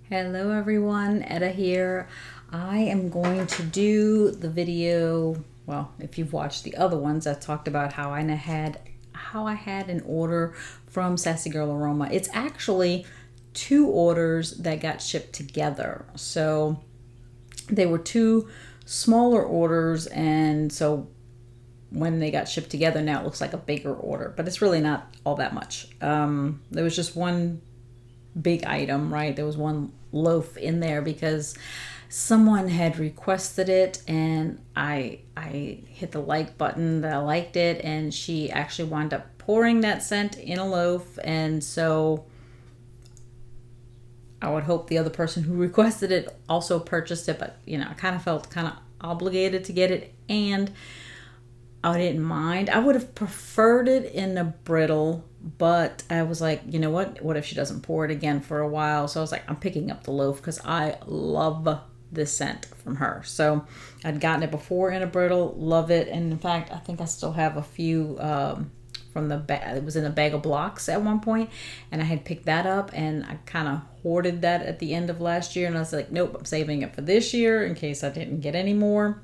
Hello everyone, Etta here. I am going to do the video, well, if you've watched the other ones, I talked about how I had an order from Sassy Girl Aroma. It's actually two orders that got shipped together. So they were two smaller orders, and so when they got shipped together, now it looks like a bigger order, but it's really not all that much. There was just one big item, right? There was one loaf in there because someone had requested it, and I hit the like button that I liked it, and she actually wound up pouring that scent in a loaf. And so I would hope the other person who requested it also purchased it, but I kind of felt kind of obligated to get it, and I didn't mind. I would have preferred it in a brittle, but I was like, you know what if she doesn't pour it again for a while? So I was like, I'm picking up the loaf because I love this scent from her. So I'd gotten it before in a brittle, love it. And in fact, I think I still have a few from the bag. It was in a bag of blocks at one point, and I had picked that up, and I kind of hoarded that at the end of last year, and I was like, nope, I'm saving it for this year in case I didn't get any more.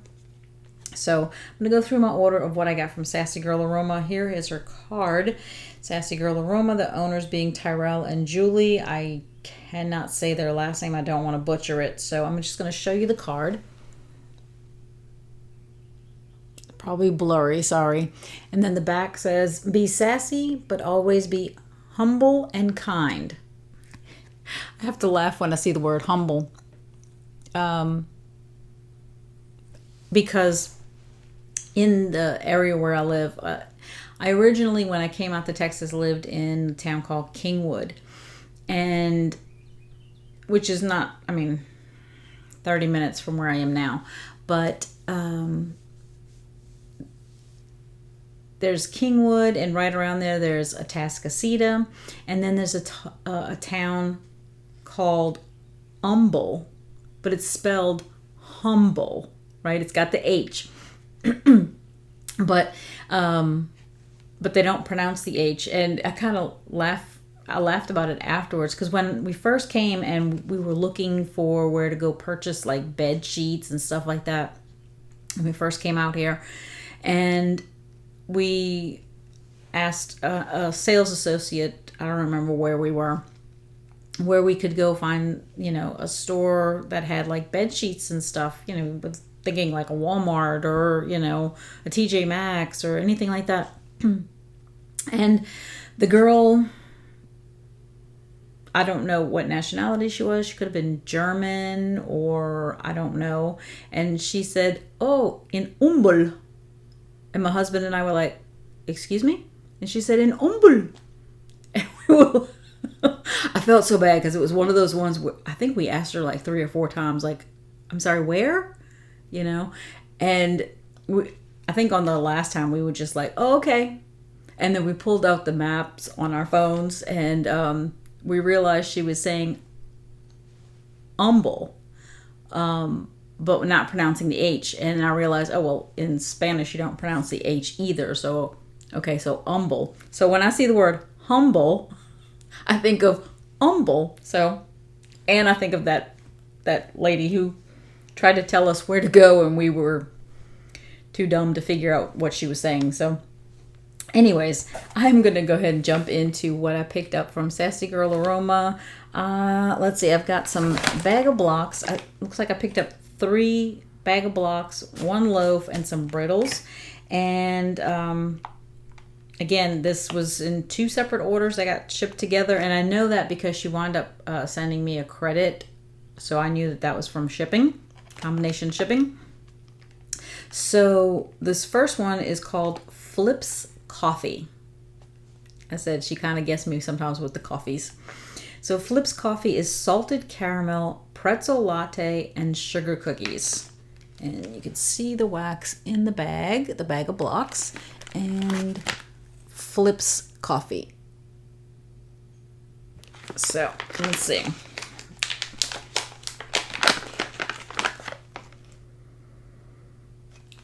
So I'm going to go through my order of what I got from Sassy Girl Aroma. Here is her card. Sassy Girl Aroma, the owners being Tyrell and Julie. I cannot say their last name. I don't want to butcher it. So I'm just going to show you the card. Probably blurry, sorry. And then the back says, be sassy, but always be humble and kind. I have to laugh when I see the word humble. Because in the area where I live, I originally, when I came out to Texas, lived in a town called Kingwood, and which is not, 30 minutes from where I am now, but there's Kingwood, and right around there's Atascocita, and then there's a town called Humble, but it's spelled humble, right? It's got the H. but they don't pronounce the H, and I laughed about it afterwards, because when we first came and we were looking for where to go purchase like bed sheets and stuff like that when we first came out here, and we asked a sales associate, I don't remember where we were, where we could go find a store that had like bed sheets and stuff, with thinking like a Walmart or a TJ Maxx or anything like that. And the girl, I don't know what nationality she was. She could have been German, or I don't know. And she said, oh, in Umbel. And my husband and I were like, excuse me? And she said, in Umbel. And we were I felt so bad, because it was one of those ones where I think we asked her like 3 or 4 times, like, I'm sorry, where? And I think on the last time we were just like, oh, okay. And then we pulled out the maps on our phones, and we realized she was saying humble, but not pronouncing the H. And I realized, oh, well, in Spanish you don't pronounce the H either. So, okay, so humble. So when I see the word humble, I think of humble. So, and I think of that lady who tried to tell us where to go, and we were too dumb to figure out what she was saying. So anyways, I'm going to go ahead and jump into what I picked up from Sassy Girl Aroma. Let's see, I've got some bag of blocks. Looks like I picked up 3 bag of blocks, 1 loaf, and some brittles. And again, this was in 2 separate orders that got shipped together, and I know that because she wound up sending me a credit, so I knew that was from shipping, combination shipping. So this first one is called Flips Coffee. I said she kind of guessed me sometimes with the coffees. So Flips Coffee is salted caramel, pretzel latte, and sugar cookies. And you can see the wax in the bag of blocks, and Flips Coffee. So let's see.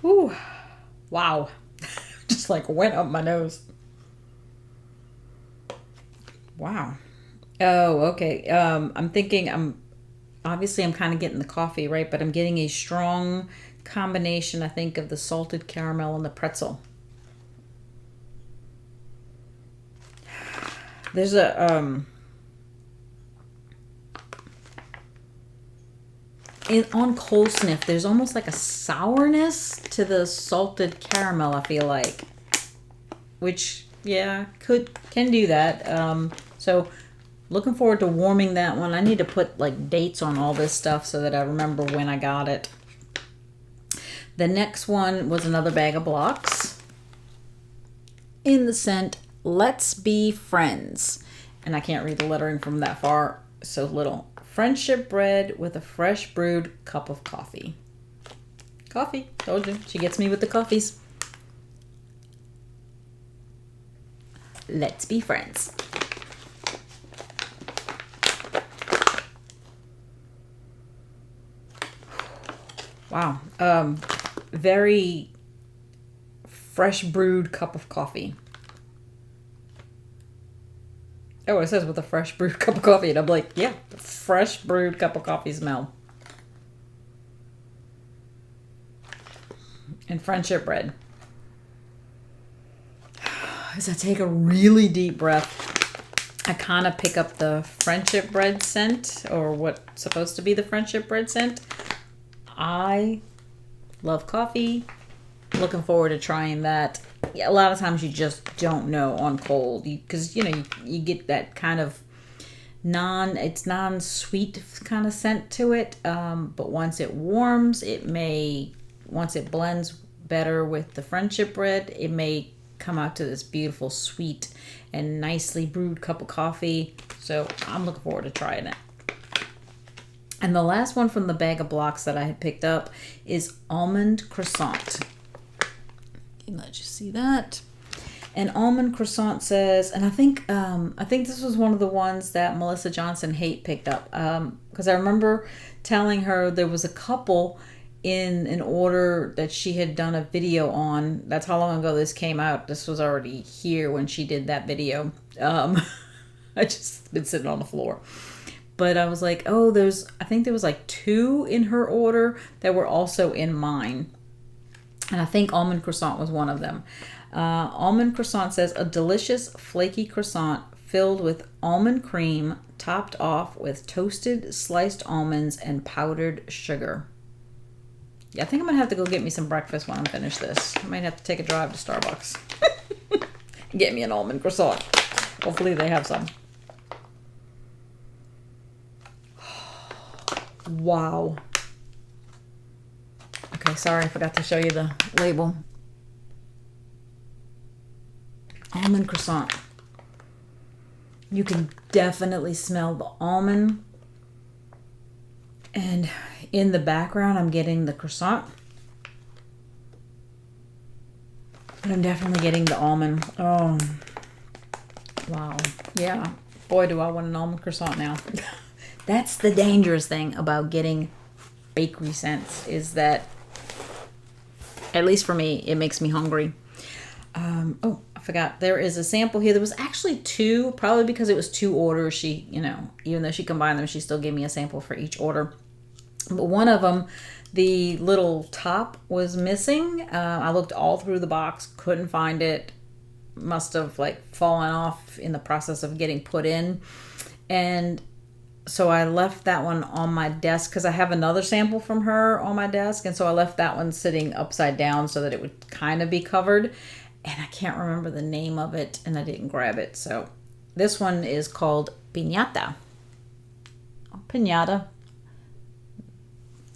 Ooh, wow. Just like went up my nose. Wow. Oh, okay. I'm thinking obviously I'm kind of getting the coffee, right? But I'm getting a strong combination, I think, of the salted caramel and the pretzel. There's a on cold sniff, there's almost like a sourness to the salted caramel, I feel like, which yeah, can do that. So looking forward to warming that one. I need to put like dates on all this stuff so that I remember when I got it. The next one was another bag of blocks in the scent Let's Be Friends. And I can't read the lettering from that far, so little. Friendship bread with a fresh brewed cup of coffee. Coffee, told you. She gets me with the coffees. Let's be friends. Wow. Very fresh brewed cup of coffee. Oh, it says with a fresh brewed cup of coffee. And I'm like, yeah, fresh brewed cup of coffee smell. And friendship bread. As I take a really deep breath, I kind of pick up the friendship bread scent, or what's supposed to be the friendship bread scent. I love coffee. Looking forward to trying that. Yeah, a lot of times you just don't know on cold because you get that kind of non-sweet kind of scent to it. But once it warms, once it blends better with the friendship bread, it may come out to this beautiful sweet and nicely brewed cup of coffee. So I'm looking forward to trying it. And the last one from the bag of blocks that I had picked up is almond croissant. Let you see that. And almond croissant says, and I think this was one of the ones that Melissa Johnson Haight picked up, because I remember telling her there was a couple in an order that she had done a video on. That's how long ago this came out. This was already here when she did that video. I just been sitting on the floor. But I was like, oh, I think there was like 2 in her order that were also in mine. And I think almond croissant was one of them. Almond croissant says, a delicious flaky croissant filled with almond cream, topped off with toasted sliced almonds and powdered sugar. Yeah, I think I'm going to have to go get me some breakfast when I'm finished this. I might have to take a drive to Starbucks. Get me an almond croissant. Hopefully they have some. Wow. Okay, sorry, I forgot to show you the label. Almond croissant. You can definitely smell the almond. And in the background, I'm getting the croissant. But I'm definitely getting the almond. Oh, wow. Yeah. Boy, do I want an almond croissant now. That's the dangerous thing about getting bakery scents, is that, at least for me, it makes me hungry. Oh, I forgot. There is a sample here. There was actually 2, probably because it was 2 orders. She, even though she combined them, she still gave me a sample for each order. But one of them, the little top was missing. I looked all through the box, couldn't find it. Must have fallen off in the process of getting put in. And so I left that one on my desk because I have another sample from her on my desk. And so I left that one sitting upside down so that it would kind of be covered. And I can't remember the name of it, and I didn't grab it. So this one is called Piñata. Oh, Piñata.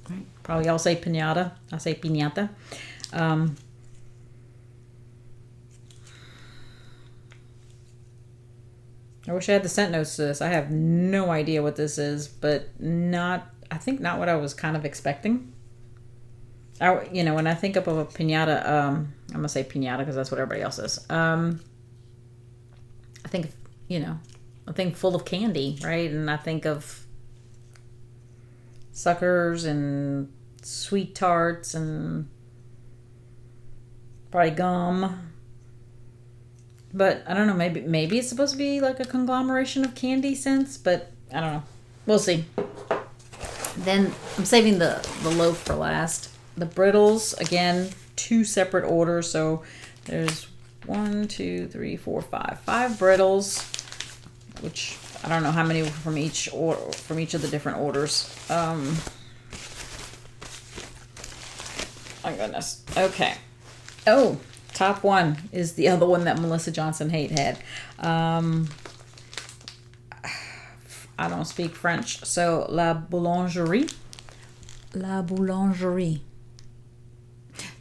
Right. Probably all say Piñata. I say Piñata. I wish I had the scent notes to this. I have no idea what this is, but I think not what I was kind of expecting. When I think of a piñata, I'm going to say piñata because that's what everybody else says. I think, a thing full of candy, right? And I think of suckers and sweet tarts and probably gum. But I don't know, maybe it's supposed to be like a conglomeration of candy scents, but I don't know. We'll see. Then I'm saving the loaf for last. The Brittles, again, 2 separate orders. So there's 1, 2, 3, 4, 5. 5 Brittles, which I don't know how many from each of the different orders. My goodness. Okay. Oh, top one is the other one that Melissa Johnson Haight had. I don't speak French, so La Boulangerie. La Boulangerie.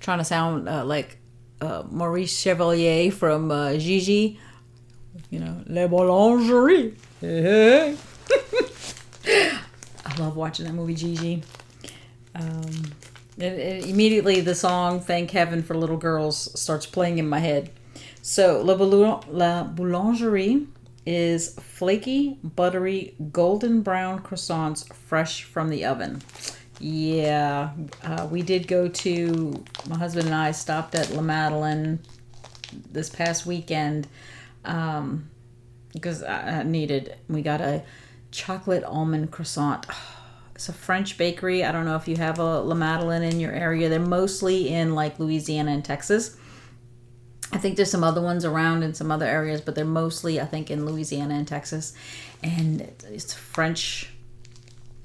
Trying to sound like Maurice Chevalier from Gigi. You know, La Boulangerie. Hey. I love watching that movie, Gigi. Immediately the song Thank Heaven for Little Girls starts playing in my head. So La Boulangerie is flaky, buttery, golden brown croissants fresh from the oven. Yeah, we did go to, my husband and I stopped at La Madeleine this past weekend because we got a chocolate almond croissant. It's a French bakery. I don't know if you have a La Madeleine in your area. They're mostly in like Louisiana and Texas. I think there's some other ones around in some other areas, but they're mostly, I think, in Louisiana and Texas. And it's a French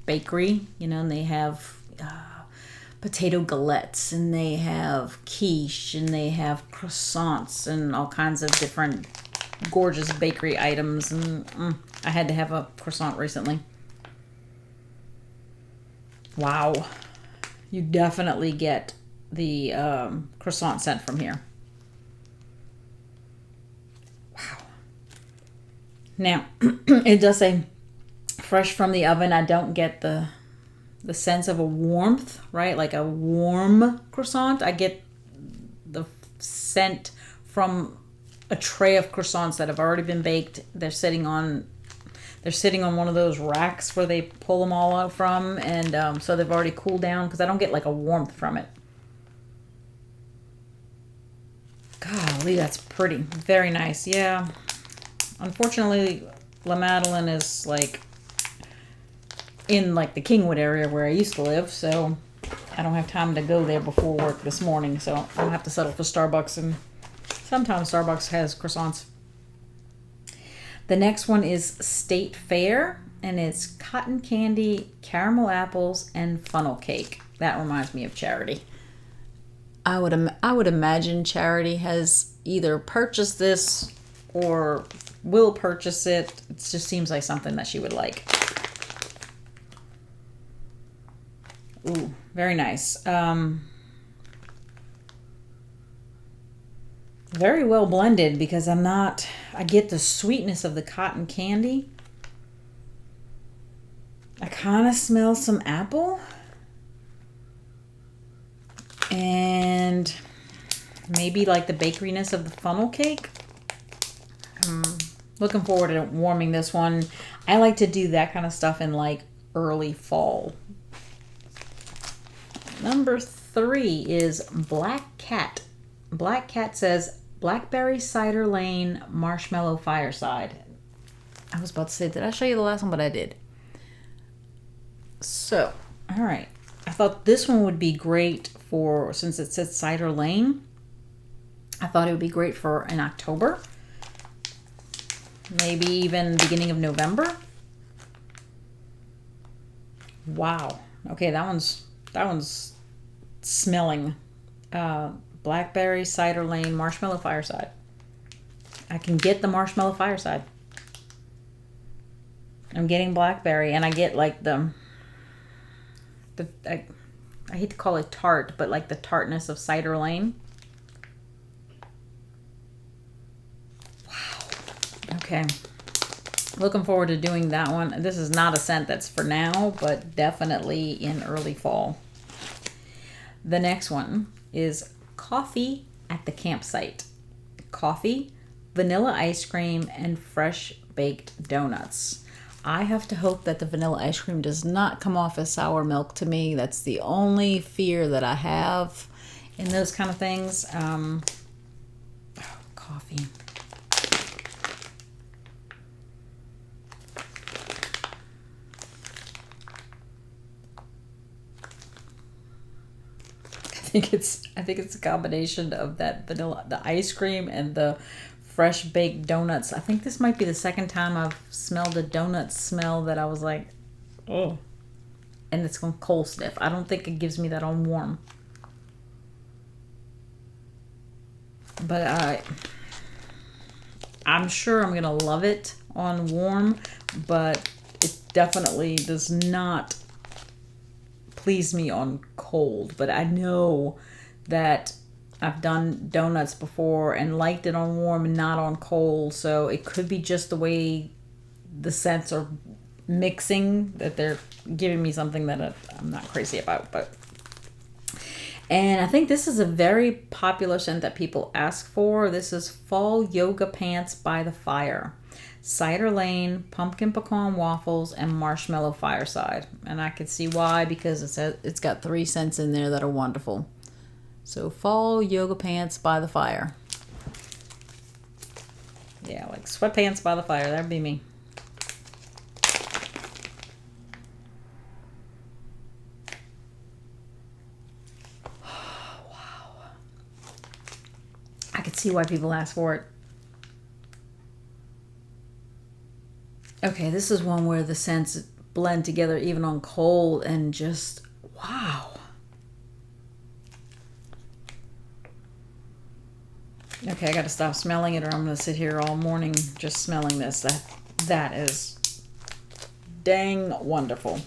bakery, you know, and they have potato galettes, and they have quiche, and they have croissants, and all kinds of different gorgeous bakery items. And I had to have a croissant recently. Wow. You definitely get the croissant scent from here. Now, it does say fresh from the oven. I don't get the sense of a warmth, right? Like a warm croissant. I get the scent from a tray of croissants that have already been baked. They're sitting on one of those racks where they pull them all out from, and so they've already cooled down, because I don't get like a warmth from it. Golly, that's pretty. Very nice. Yeah. Unfortunately, La Madeleine is like in like the Kingwood area where I used to live, so I don't have time to go there before work this morning, so I'll have to settle for Starbucks, and sometimes Starbucks has croissants. The next one is State Fair, and it's cotton candy, caramel apples, and funnel cake. That reminds me of Charity. I would imagine Charity has either purchased this or will purchase it. It just seems like something that she would like. Ooh, very nice. Very well blended, because I get the sweetness of the cotton candy. I kind of smell some apple. And maybe like the bakeryness of the funnel cake. Looking forward to warming this one. I like to do that kind of stuff in like early fall. Number 3 is Black Cat. Black Cat says Blackberry Cider Lane Marshmallow Fireside. I was about to say, did I show you the last one? But I did. So, all right. I thought this one would be great for, since it says Cider Lane, I thought it would be great for in October. Maybe even beginning of November. Wow. Okay, that one's smelling. Blackberry Cider Lane Marshmallow Fireside. I can get the Marshmallow Fireside. I'm getting blackberry, and I get like I hate to call it tart, but like the tartness of Cider Lane. Okay, looking forward to doing that one. This is not a scent that's for now, but definitely in early fall. The next one is Coffee at the Campsite. Coffee, vanilla ice cream, and fresh baked donuts. I have to hope that the vanilla ice cream does not come off as sour milk to me. That's the only fear that I have in those kind of things. Coffee. think it's a combination of that vanilla, the ice cream, and the fresh baked donuts. I think this might be the second time I've smelled a donut smell that I was like, oh. And it's on cold sniff. I don't think it gives me that on warm. But I'm sure I'm gonna love it on warm, but it definitely does not please me on cold. But I know that I've done donuts before and liked it on warm and not on cold, so it could be just the way the scents are mixing that they're giving me something that I'm not crazy about. And I think this is a very popular scent that people ask for. This is Fall Yoga Pants by the Fire. Cider Lane, Pumpkin Pecan Waffles, and Marshmallow Fireside. And I can see why, because it's got 3 scents in there that are wonderful. So Fall Yoga Pants by the Fire. Yeah, like sweatpants by the fire. That'd be me. I could see why people ask for it. Okay, this is one where the scents blend together even on cold and just, wow. Okay, I got to stop smelling it or I'm going to sit here all morning just smelling this. That is dang wonderful.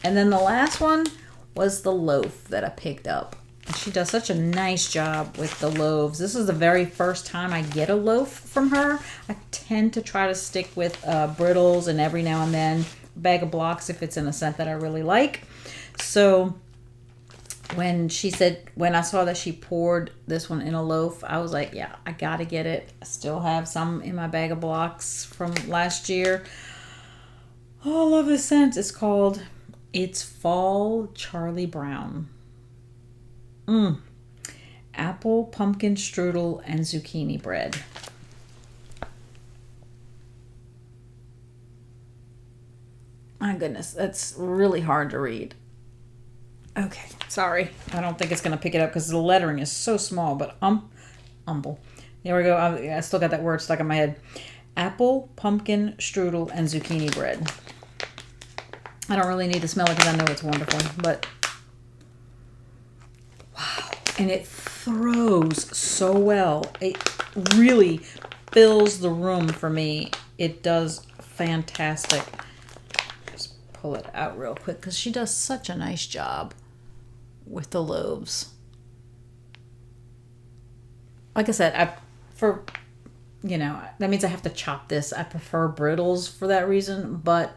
And then the last one was the Loaf that I picked up. She does such a nice job with the loaves. This is the very first time I get a loaf from her. I tend to try to stick with Brittles and every now and then a bag of blocks if it's in a scent that I really like. So when I saw that she poured this one in a loaf, I was like, yeah, I gotta get it. I still have some in my bag of blocks from last year. Oh, I love this scent. It's called It's Fall Charlie Brown. Apple, pumpkin strudel, and zucchini bread. My goodness, that's really hard to read. Okay, sorry. I don't think it's going to pick it up because the lettering is so small, but humble. There we go. I still got that word stuck in my head. Apple, pumpkin strudel, and zucchini bread. I don't really need to smell it because I know it's wonderful, but wow. And it throws so well. It really fills the room for me. It does fantastic. Just pull it out real quick because she does such a nice job with the loaves. Like I said, that means I have to chop this. I prefer Brittles for that reason, but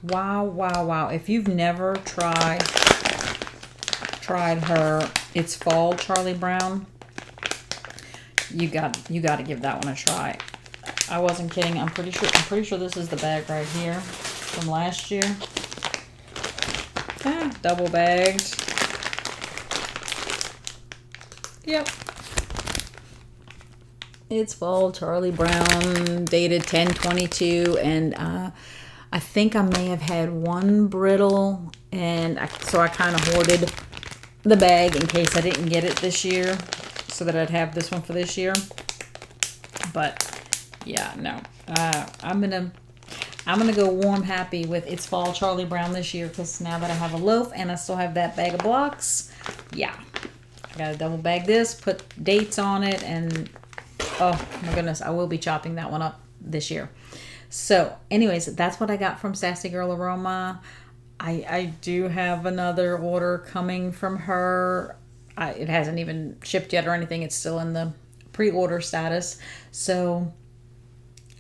wow. If you've never tried her It's Fall Charlie Brown, you got to give that one a try. I wasn't kidding. I'm pretty sure this is the bag right here from last year. Double bagged. Yep. It's Fall Charlie Brown, dated 10/22, and I think I may have had one Brittle, and so I kind of hoarded the bag in case I didn't get it this year, so that I'd have this one for this year. But yeah, no, I'm gonna go warm happy with It's Fall Charlie Brown this year, because now that I have a loaf and I still have that bag of blocks, yeah, I gotta double bag this, put dates on it, and oh my goodness, I will be chopping that one up this year. So anyways, that's what I got from Sassy Girl Aroma. I do have another order coming from her. It hasn't even shipped yet or anything. It's still in the pre-order status. So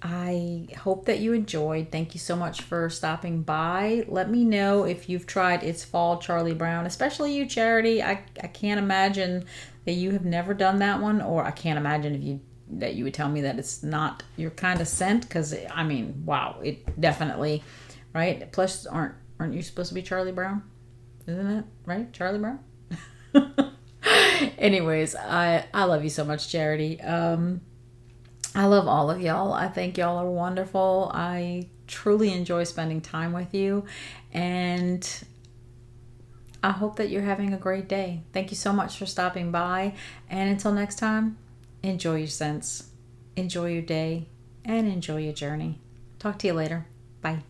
I hope that you enjoyed. Thank you so much for stopping by. Let me know if you've tried It's Fall Charlie Brown, especially you, Charity. I can't imagine that you have never done that one, or I can't imagine that you would tell me that it's not your kind of scent, because I mean, wow, it definitely, right? Plus, aren't you supposed to be Charlie Brown? Isn't it right, Charlie Brown? Anyways, I love you so much, Charity. I love all of y'all. I think y'all are wonderful. I truly enjoy spending time with you, and I hope that you're having a great day. Thank you so much for stopping by. And until next time, enjoy your scents, enjoy your day, and enjoy your journey. Talk to you later. Bye.